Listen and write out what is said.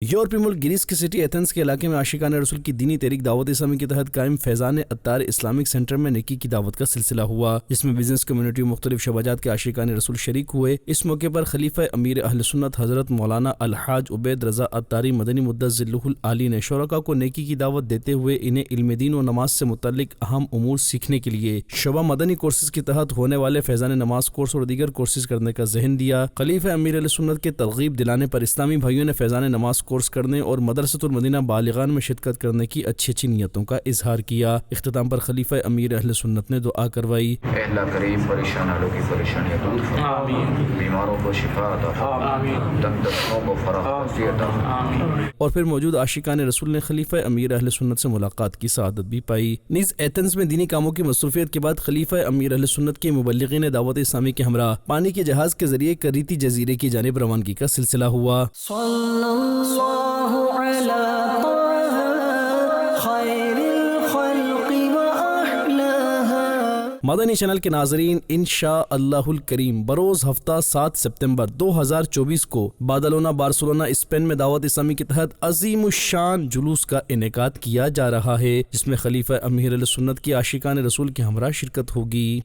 یورپی ملک گریس کی city Athens کے علاقے میں عاشقان رسول کی دینی تحریک دعوت اسلامی کے تحت قائم فیضان عطار اسلامک سینٹر میں نیکی کی دعوت کا سلسلہ ہوا، جس میں بزنس کمیونٹی و مختلف شعبات کے عاشقان رسول شریک ہوئے۔ اس موقع پر خلیفہ امیر اہل سنت حضرت مولانا الحاج عبید رضا عطاری مدنی مدت ذلہ العالی نے شرکاء کو نیکی کی دعوت دیتے ہوئے انہیں علم دین و نماز سے متعلق اہم امور سیکھنے کے لیے شعبہ مدنی کورسز کے تحت ہونے والے فیضان نماز کورس اور دیگر کورسز کرنے کا ذہن دیا۔ خلیفہ امیر اہل سنت کے ترغیب دلانے پر اسلامی بھائیوں نے فیضان نماز کورس کرنے اور مدرسۃ المدینہ بالغان میں شرکت کرنے کی اچھی نیتوں کا اظہار کیا۔ اختتام پر خلیفہ امیر اہل سنت نے دعا کروائی۔ اے اللہ کریم پریشان والوں کی پریشانیاں دور فرما، آمین، بیماروں کو شفا عطا فرما، آمین، تنگ دستوں کو فراخی عطا فرما، آمین۔ اور پھر موجود عاشقان رسول نے خلیفہ امیر اہل سنت سے ملاقات کی سعادت بھی پائی۔ نیز ایتھنز میں دینی کاموں کی مصروفیت کے بعد خلیفہ امیر اہل سنت کے مبلغین دعوت اسلامی کے ہمراہ پانی کے جہاز کے ذریعے کریتی جزیرے کی جانب روانگی کا سلسلہ ہوا۔ صلی اللہ علی خیر الخلق وأحلاها۔ مدنی چینل کے ناظرین، انشاءاللہ الکریم بروز ہفتہ 7 سپتمبر 2024 کو بادلونا بارسلونا اسپین میں دعوت اسلامی کے تحت عظیم الشان جلوس کا انعقاد کیا جا رہا ہے، جس میں خلیفہ امیر السنت کی عاشقان رسول کے ہمراہ شرکت ہوگی۔